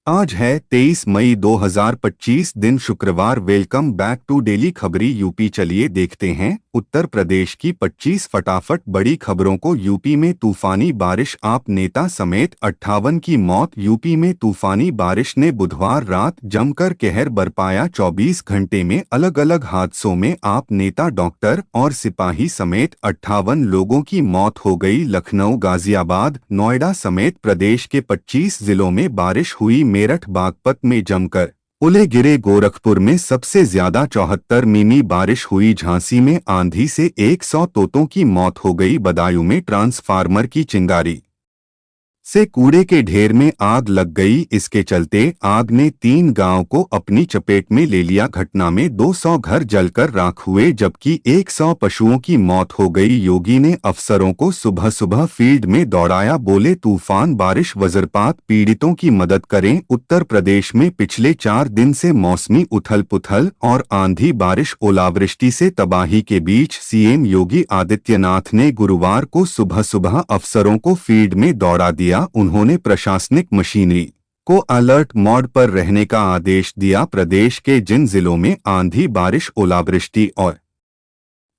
आज है 23 मई 2025 दिन शुक्रवार। वेलकम बैक टू डेली खबरी यूपी। चलिए देखते हैं उत्तर प्रदेश की 25 फटाफट बड़ी खबरों को। यूपी में तूफानी बारिश, आप नेता समेत 58 की मौत। यूपी में तूफानी बारिश ने बुधवार रात जमकर कहर बरपाया। 24 घंटे में अलग अलग हादसों में आप नेता, डॉक्टर और सिपाही समेत 58 लोगों की मौत हो गई। लखनऊ, गाजियाबाद, नोएडा समेत प्रदेश के 25 जिलों में बारिश हुई। मेरठ, बागपत में जमकर ओले गिरे। गोरखपुर में सबसे ज्यादा 74 मिमी बारिश हुई। झांसी में आंधी से 100 तोतों की मौत हो गई। बदायूं में ट्रांसफार्मर की चिंगारी से कूड़े के ढेर में आग लग गई। इसके चलते आग ने 3 गांव को अपनी चपेट में ले लिया। घटना में 200 घर जलकर राख हुए जबकि 100 पशुओं की मौत हो गई। योगी ने अफसरों को सुबह सुबह फील्ड में दौड़ाया, बोले तूफान, बारिश, वज्रपात पीड़ितों की मदद करें। उत्तर प्रदेश में पिछले 4 दिन से मौसमी उथल पुथल और आंधी बारिश, ओलावृष्टि से तबाही के बीच सीएम योगी आदित्यनाथ ने गुरुवार को सुबह सुबह अफसरों को फील्ड में दौड़ा दिया। उन्होंने प्रशासनिक मशीनरी को अलर्ट मोड पर रहने का आदेश दिया। प्रदेश के जिन जिलों में आंधी बारिश, ओलावृष्टि और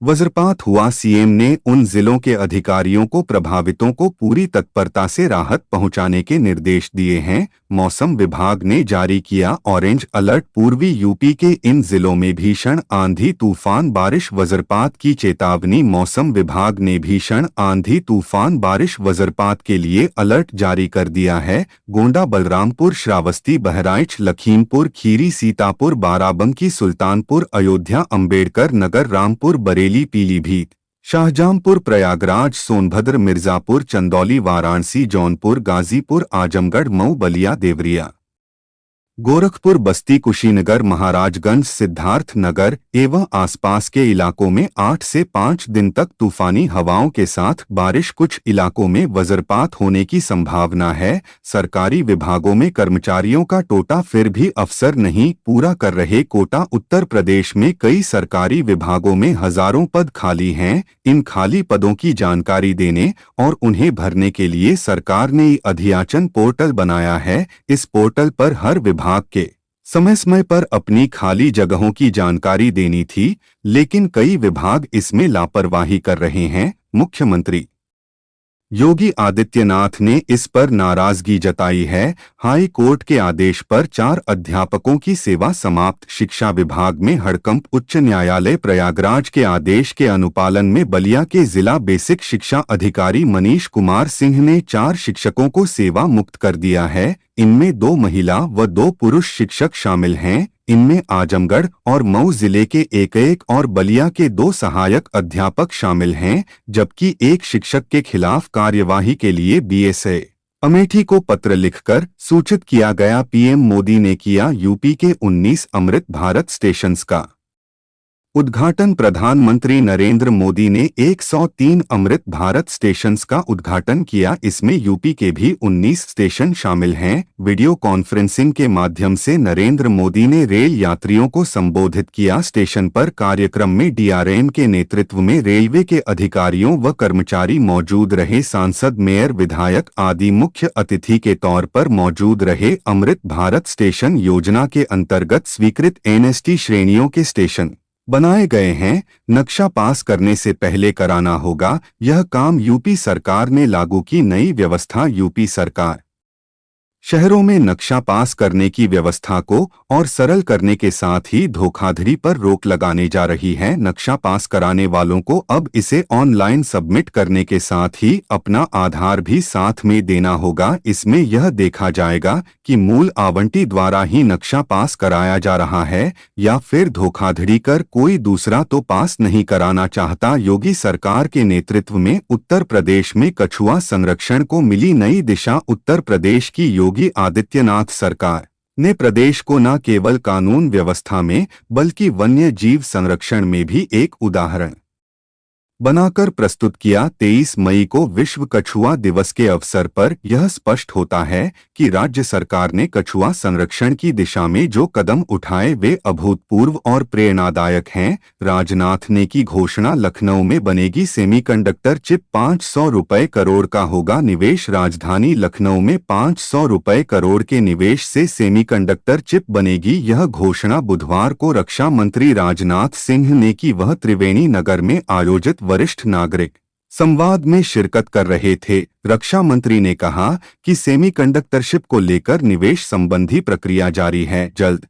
वज्रपात हुआ, सीएम ने उन जिलों के अधिकारियों को प्रभावितों को पूरी तत्परता से राहत पहुंचाने के निर्देश दिए हैं। मौसम विभाग ने जारी किया ऑरेंज अलर्ट। पूर्वी यूपी के इन जिलों में भीषण आंधी, तूफान, बारिश, वज्रपात की चेतावनी। मौसम विभाग ने भीषण आंधी, तूफान, बारिश, वज्रपात के लिए अलर्ट जारी कर दिया है। गोंडा, बलरामपुर, श्रावस्ती, बहराइच, लखीमपुर खीरी, सीतापुर, बाराबंकी, सुल्तानपुर, अयोध्या, अंबेडकर नगर, रामपुर, बरेली, पीलीभीत, शाहजहांपुर, प्रयागराज, सोनभद्र, मिर्जापुर, चंदौली, वाराणसी, जौनपुर, गाजीपुर, आजमगढ़, मऊ, बलिया, देवरिया, गोरखपुर, बस्ती, कुशीनगर, महाराजगंज, सिद्धार्थ नगर एवं आसपास के इलाकों में 8 से 5 दिन तक तूफानी हवाओं के साथ बारिश, कुछ इलाकों में वज्रपात होने की संभावना है। सरकारी विभागों में कर्मचारियों का कोटा फिर भी अफसर नहीं पूरा कर रहे कोटा। उत्तर प्रदेश में कई सरकारी विभागों में हजारों पद खाली हैं। इन खाली पदों की जानकारी देने और उन्हें भरने के लिए सरकार ने अध्याचन पोर्टल बनाया है। इस पोर्टल पर हर विभाग के समय समय पर अपनी खाली जगहों की जानकारी देनी थी, लेकिन कई विभाग इसमें लापरवाही कर रहे हैं। मुख्यमंत्री योगी आदित्यनाथ ने इस पर नाराजगी जताई है। हाई कोर्ट के आदेश पर 4 अध्यापकों की सेवा समाप्त। शिक्षा विभाग में हड़कंप। उच्च न्यायालय प्रयागराज के आदेश के अनुपालन में बलिया के जिला बेसिक शिक्षा अधिकारी मनीष कुमार सिंह ने 4 शिक्षकों को सेवा मुक्त कर दिया है। इनमें 2 महिला व 2 पुरुष शिक्षक शामिल हैं। इनमें आजमगढ़ और मऊ जिले के एक और बलिया के 2 सहायक अध्यापक शामिल हैं, जबकि एक शिक्षक के खिलाफ कार्यवाही के लिए बीएसए अमेठी को पत्र लिखकर सूचित किया गया। पीएम मोदी ने किया यूपी के 19 अमृत भारत स्टेशंस का उद्घाटन। प्रधानमंत्री नरेंद्र मोदी ने 103 अमृत भारत स्टेशंस का उद्घाटन किया। इसमें यूपी के भी 19 स्टेशन शामिल हैं। वीडियो कॉन्फ्रेंसिंग के माध्यम से नरेंद्र मोदी ने रेल यात्रियों को संबोधित किया। स्टेशन पर कार्यक्रम में डीआरएम के नेतृत्व में रेलवे के अधिकारियों व कर्मचारी मौजूद रहे। सांसद, मेयर, विधायक आदि मुख्य अतिथि के तौर पर मौजूद रहे। अमृत भारत स्टेशन योजना के अंतर्गत स्वीकृत एनएसटी श्रेणियों के स्टेशन बनाए गए हैं। नक्शा पास करने से पहले कराना होगा। यह काम यूपी सरकार ने लागू की नई व्यवस्था। यूपी सरकार शहरों में नक्शा पास करने की व्यवस्था को और सरल करने के साथ ही धोखाधड़ी पर रोक लगाने जा रही है। नक्शा पास कराने वालों को अब इसे ऑनलाइन सबमिट करने के साथ ही अपना आधार भी साथ में देना होगा। इसमें यह देखा जाएगा कि मूल आवंटी द्वारा ही नक्शा पास कराया जा रहा है या फिर धोखाधड़ी कर कोई दूसरा तो पास नहीं कराना चाहता। योगी सरकार के नेतृत्व में उत्तर प्रदेश में कछुआ संरक्षण को मिली नई दिशा। उत्तर प्रदेश की योगी आदित्यनाथ सरकार ने प्रदेश को न केवल कानून व्यवस्था में बल्कि वन्य जीव संरक्षण में भी एक उदाहरण बनाकर प्रस्तुत किया। 23 मई को विश्व कछुआ दिवस के अवसर पर यह स्पष्ट होता है कि राज्य सरकार ने कछुआ संरक्षण की दिशा में जो कदम उठाए वे अभूतपूर्व और प्रेरणादायक हैं। राजनाथ ने की घोषणा, लखनऊ में बनेगी सेमीकंडक्टर चिप, 500 रुपए करोड़ का होगा निवेश। राजधानी लखनऊ में 500 रुपए करोड़ के निवेश से सेमीकंडक्टर चिप बनेगी। यह घोषणा बुधवार को रक्षा मंत्री राजनाथ सिंह ने की। वह त्रिवेणी नगर में आयोजित वरिष्ठ नागरिक संवाद में शिरकत कर रहे थे। रक्षा मंत्री ने कहा कि सेमीकंडक्टर चिप को लेकर निवेश संबंधी प्रक्रिया जारी है, जल्द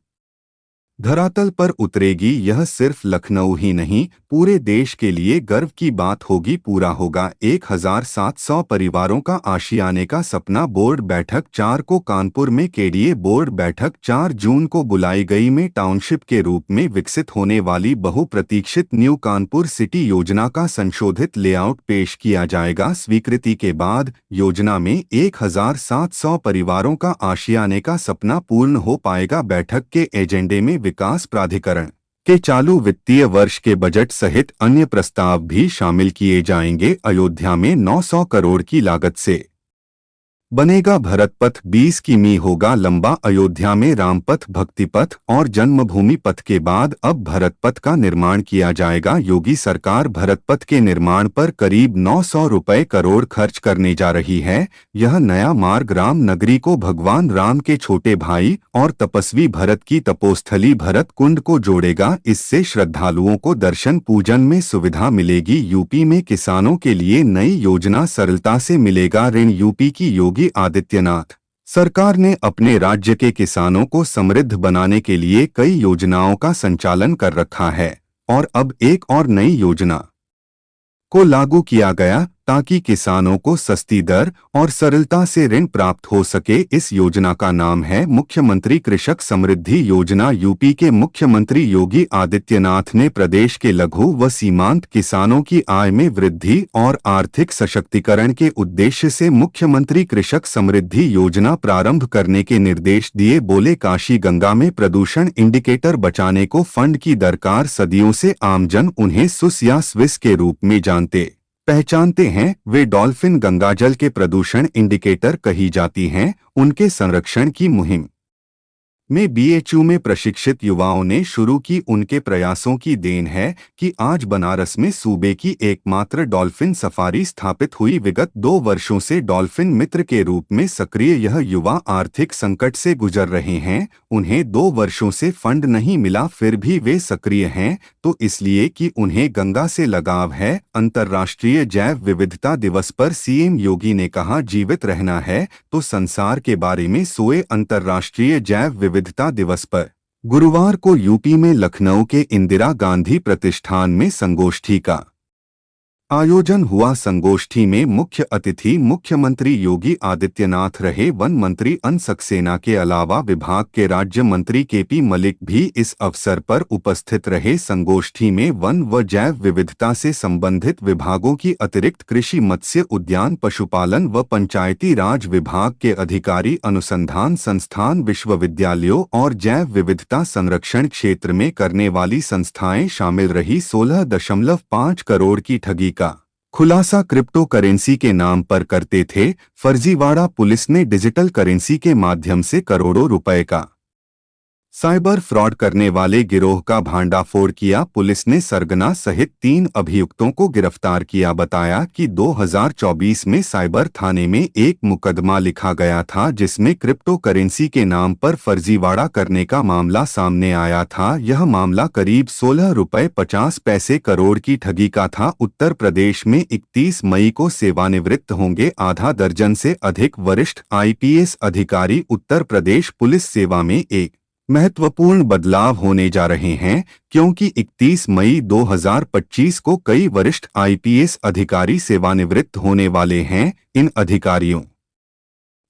धरातल पर उतरेगी। यह सिर्फ लखनऊ ही नहीं, पूरे देश के लिए गर्व की बात होगी। पूरा होगा 1700 परिवारों का आशियाने का सपना। बोर्ड बैठक 4 को कानपुर में केडीए बोर्ड बैठक 4 जून को बुलाई गई। में टाउनशिप के रूप में विकसित होने वाली बहुप्रतीक्षित न्यू कानपुर सिटी योजना का संशोधित लेआउट पेश किया जाएगा। स्वीकृति के बाद योजना में 1700 परिवारों का आशियाने का सपना पूर्ण हो पाएगा। बैठक के एजेंडे में विकास प्राधिकरण के चालू वित्तीय वर्ष के बजट सहित अन्य प्रस्ताव भी शामिल किए जाएंगे। अयोध्या में 900 करोड़ की लागत से बनेगा भरत पथ, 20 किमी होगा लंबा। अयोध्या में रामपथ, भक्तिपथ और जन्मभूमि पथ के बाद अब भरत पथ का निर्माण किया जाएगा। योगी सरकार भरत पथ के निर्माण पर करीब 900 रुपए करोड़ खर्च करने जा रही है। यह नया मार्ग राम नगरी को भगवान राम के छोटे भाई और तपस्वी भरत की तपोस्थली भरत कुंड को जोड़ेगा। इससे श्रद्धालुओं को दर्शन पूजन में सुविधा मिलेगी। यूपी में किसानों के लिए नई योजना, सरलता से मिलेगा ऋण। यूपी की योगी आदित्यनाथ सरकार ने अपने राज्य के किसानों को समृद्ध बनाने के लिए कई योजनाओं का संचालन कर रखा है और अब एक और नई योजना को लागू किया गया ताकि किसानों को सस्ती दर और सरलता से ऋण प्राप्त हो सके। इस योजना का नाम है मुख्यमंत्री कृषक समृद्धि योजना। यूपी के मुख्यमंत्री योगी आदित्यनाथ ने प्रदेश के लघु व सीमांत किसानों की आय में वृद्धि और आर्थिक सशक्तिकरण के उद्देश्य से मुख्यमंत्री कृषक समृद्धि योजना प्रारंभ करने के निर्देश दिए। बोले, काशी गंगा में प्रदूषण इंडिकेटर बचाने को फंड की दरकार। सदियों से आमजन उन्हें सुस या स्विस के रूप में पहचानते हैं। वे डॉल्फिन गंगाजल के प्रदूषण इंडिकेटर कही जाती हैं। उनके संरक्षण की मुहिम में बीएचयू में प्रशिक्षित युवाओं ने शुरू की। उनके प्रयासों की देन है कि आज बनारस में सूबे की एकमात्र डॉल्फिन सफारी स्थापित हुई। विगत 2 वर्षों से डॉल्फिन मित्र के रूप में सक्रिय यह युवा आर्थिक संकट से गुजर रहे हैं। उन्हें 2 वर्षों से फंड नहीं मिला, फिर भी वे सक्रिय हैं, तो इसलिए कि उन्हें गंगा से लगाव है। अंतर्राष्ट्रीय जैव विविधता दिवस पर सीएम योगी ने कहा, जीवित रहना है तो संसार के बारे में सोए। अंतर्राष्ट्रीय जैव विविधता दिवस पर गुरुवार को यूपी में लखनऊ के इंदिरा गांधी प्रतिष्ठान में संगोष्ठी का आयोजन हुआ। संगोष्ठी में मुख्य अतिथि मुख्यमंत्री योगी आदित्यनाथ रहे। वन मंत्री अन सक्सेना के अलावा विभाग के राज्य मंत्री केपी मलिक भी इस अवसर पर उपस्थित रहे। संगोष्ठी में वन व जैव विविधता से संबंधित विभागों की अतिरिक्त कृषि, मत्स्य उद्यान, पशुपालन व पंचायती राज विभाग के अधिकारी, अनुसंधान संस्थान, विश्वविद्यालयों और जैव विविधता संरक्षण क्षेत्र में करने वाली संस्थाएं शामिल रही। 16.5 करोड़ की ठगी का खुलासा क्रिप्टो करेंसी के नाम पर करते थे फर्जीवाड़ा। पुलिस ने डिजिटल करेंसी के माध्यम से करोड़ों रुपए का साइबर फ्रॉड करने वाले गिरोह का भांडाफोड़ किया। पुलिस ने सरगना सहित 3 अभियुक्तों को गिरफ्तार किया। बताया कि 2024 में साइबर थाने में एक मुकदमा लिखा गया था जिसमें क्रिप्टो करेंसी के नाम पर फर्जीवाड़ा करने का मामला सामने आया था। यह मामला करीब 16 रुपए 50 पैसे करोड़ की ठगी का था। उत्तर प्रदेश में 31 मई को सेवानिवृत्त होंगे आधा दर्जन से अधिक वरिष्ठ आईपीएस अधिकारी। उत्तर प्रदेश पुलिस सेवा में एक महत्वपूर्ण बदलाव होने जा रहे हैं क्योंकि 31 मई 2025 को कई वरिष्ठ आईपीएस अधिकारी सेवानिवृत्त होने वाले हैं। इन अधिकारियों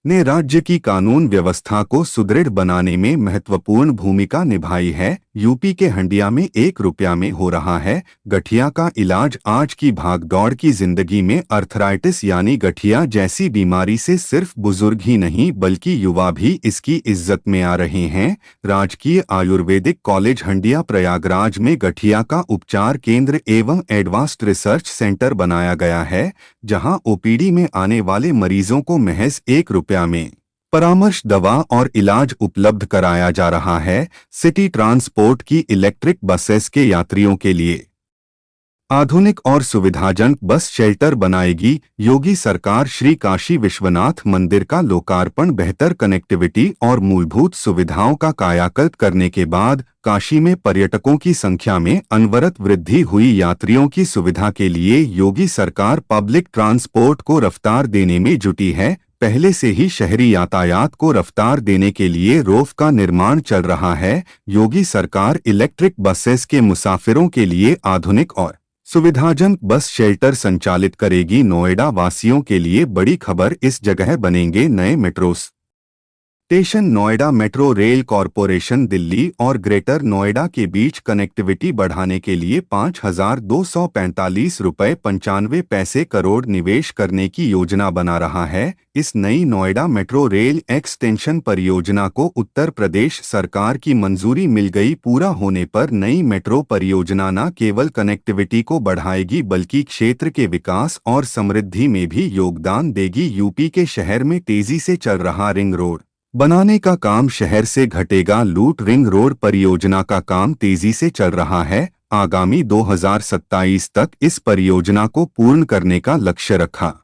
ने राज्य की कानून व्यवस्था को सुदृढ़ बनाने में महत्वपूर्ण भूमिका निभाई है। यूपी के हंडिया में 1 रुपया में हो रहा है गठिया का इलाज। आज की भागदौड़ की जिंदगी में अर्थराइटिस यानी गठिया जैसी बीमारी से सिर्फ बुजुर्ग ही नहीं बल्कि युवा भी इसकी इज्जत में आ रहे हैं। राजकीय आयुर्वेदिक कॉलेज हंडिया प्रयागराज में गठिया का उपचार केंद्र एवं एडवांस्ड रिसर्च सेंटर बनाया गया है, जहां ओपीडी में आने वाले मरीजों को महज 1 रुपया में परामर्श, दवा और इलाज उपलब्ध कराया जा रहा है। सिटी ट्रांसपोर्ट की इलेक्ट्रिक बसेस के यात्रियों के लिए आधुनिक और सुविधाजनक बस शेल्टर बनाएगी योगी सरकार। श्री काशी विश्वनाथ मंदिर का लोकार्पण। बेहतर कनेक्टिविटी और मूलभूत सुविधाओं का कायाकल्प करने के बाद काशी में पर्यटकों की संख्या में अनवरत वृद्धि हुई। यात्रियों की सुविधा के लिए योगी सरकार पब्लिक ट्रांसपोर्ट को रफ्तार देने में जुटी है। पहले से ही शहरी यातायात को रफ्तार देने के लिए रोफ का निर्माण चल रहा है। योगी सरकार इलेक्ट्रिक बसेस के मुसाफिरों के लिए आधुनिक और सुविधाजनक बस शेल्टर संचालित करेगी। नोएडा वासियों के लिए बड़ी खबर, इस जगह बनेंगे नए metro station. Noida metro rail corporation Delhi और ग्रेटर नोएडा के बीच कनेक्टिविटी बढ़ाने के लिए 5,245 रुपये 95 पैसे करोड़ निवेश करने की योजना बना रहा है। इस नई नोएडा मेट्रो रेल एक्सटेंशन परियोजना को उत्तर प्रदेश सरकार की मंजूरी मिल गई। पूरा होने पर नई मेट्रो परियोजना न केवल कनेक्टिविटी को बढ़ाएगी बल्कि क्षेत्र के विकास और समृद्धि में भी योगदान देगी। यूपी के शहर में तेजी से चल रहा रिंग रोड बनाने का काम, शहर से घटेगा लूट। रिंग रोड परियोजना का काम तेजी से चल रहा है। आगामी 2027 तक इस परियोजना को पूर्ण करने का लक्ष्य रखा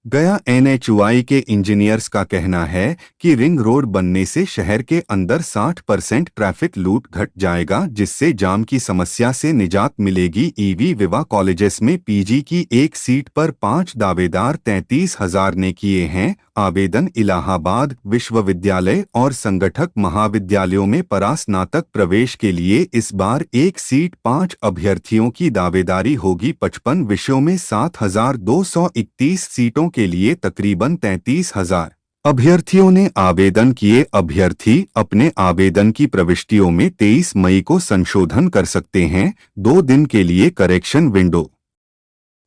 गया। एनएचएआई के इंजीनियर्स का कहना है कि रिंग रोड बनने से शहर के अंदर 60% ट्रैफिक लूट घट जाएगा, जिससे जाम की समस्या से निजात मिलेगी। ईवी विवा कॉलेजेस में पीजी की एक सीट पर 5 दावेदार 33,000 ने किए हैं आवेदन। इलाहाबाद विश्वविद्यालय और संगठक महाविद्यालयों में परास्नातक प्रवेश के लिए इस बार एक सीट 5 अभ्यर्थियों की दावेदारी होगी। 55 विषयों में 7,231 सीटों के लिए तकरीबन 33,000 अभ्यर्थियों ने आवेदन किए। अभ्यर्थी अपने आवेदन की प्रविष्टियों में 23 मई को संशोधन कर सकते हैं। 2 दिन के लिए करेक्शन विंडो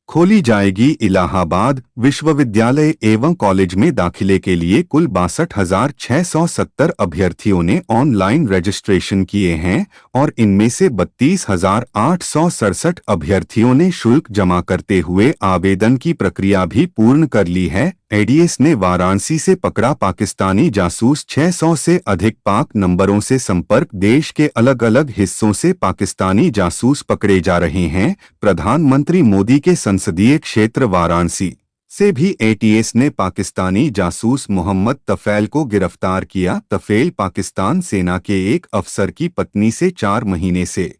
खोली जाएगी। इलाहाबाद विश्वविद्यालय एवं कॉलेज में दाखिले के लिए कुल 62,670 अभ्यर्थियों ने ऑनलाइन रजिस्ट्रेशन किए हैं और इनमें से 32,867 अभ्यर्थियों ने शुल्क जमा करते हुए आवेदन की प्रक्रिया भी पूर्ण कर ली है। एडीएस ने वाराणसी से पकड़ा पाकिस्तानी जासूस। 600 से अधिक पाक नंबरों से संपर्क। देश के अलग अलग हिस्सों से पाकिस्तानी जासूस पकड़े जा रहे हैं। प्रधानमंत्री मोदी के संसदीय क्षेत्र वाराणसी से भी एटीएस ने पाकिस्तानी जासूस मोहम्मद तफैल को गिरफ्तार किया। तफैल पाकिस्तान सेना के एक अफसर की पत्नी से 4 महीने से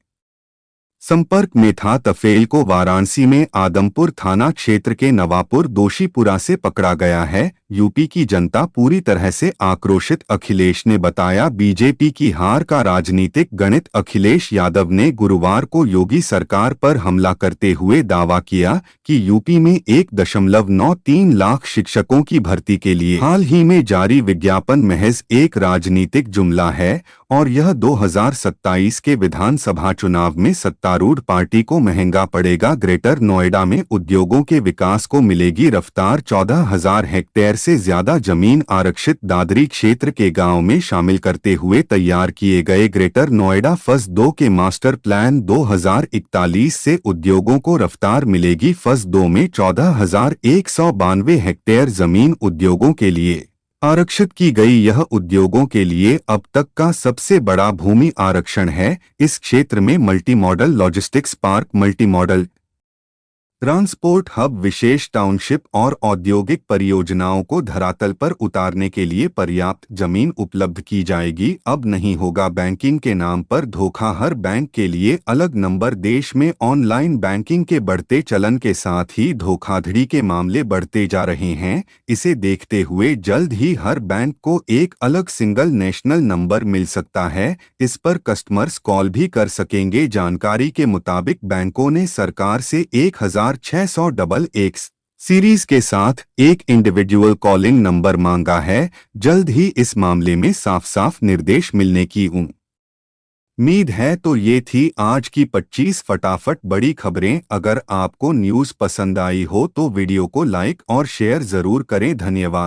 संपर्क में था। तफेल को वाराणसी में आदमपुर थाना क्षेत्र के नवापुर दोशीपुरा से पकड़ा गया है। यूपी की जनता पूरी तरह से आक्रोशित। अखिलेश ने बताया बीजेपी की हार का राजनीतिक गणित। अखिलेश यादव ने गुरुवार को योगी सरकार पर हमला करते हुए दावा किया कि यूपी में 1.93 लाख शिक्षकों की भर्ती के लिए हाल ही में जारी विज्ञापन महज एक राजनीतिक जुमला है और यह 2027 के विधानसभा चुनाव में सत्तारूढ़ पार्टी को महंगा पड़ेगा। ग्रेटर नोएडा में उद्योगों के विकास को मिलेगी रफ्तार। 14,000 हेक्टेयर से ज्यादा जमीन आरक्षित दादरी क्षेत्र के गांव में शामिल करते हुए तैयार किए गए ग्रेटर नोएडा फेज 2 के मास्टर प्लान 2041 से उद्योगों को रफ्तार मिलेगी। फेज 2 में 14,192 हेक्टेयर जमीन उद्योगों के लिए आरक्षित की गई। यह उद्योगों के लिए अब तक का सबसे बड़ा भूमि आरक्षण है। इस क्षेत्र में multi modal logistics park, multi modal transport hub, विशेष टाउनशिप और औद्योगिक परियोजनाओं को धरातल पर उतारने के लिए पर्याप्त जमीन उपलब्ध की जाएगी। अब नहीं होगा बैंकिंग के नाम पर धोखा। हर बैंक के लिए अलग नंबर। देश में ऑनलाइन बैंकिंग के बढ़ते चलन के साथ ही धोखाधड़ी के मामले बढ़ते जा रहे हैं। इसे देखते हुए जल्द ही हर बैंक को एक अलग सिंगल नेशनल नंबर मिल सकता है। इस पर कस्टमर्स कॉल भी कर सकेंगे। जानकारी के मुताबिक बैंकों ने सरकार से 1,600 सीरीज के साथ एक इंडिविजुअल कॉलिंग नंबर मांगा है। जल्द ही इस मामले में साफ साफ निर्देश मिलने की उम्मीद है तो ये थी आज की 25 फटाफट बड़ी खबरें। अगर आपको न्यूज़ पसंद आई हो तो वीडियो को लाइक और शेयर ज़रूर करें। धन्यवाद।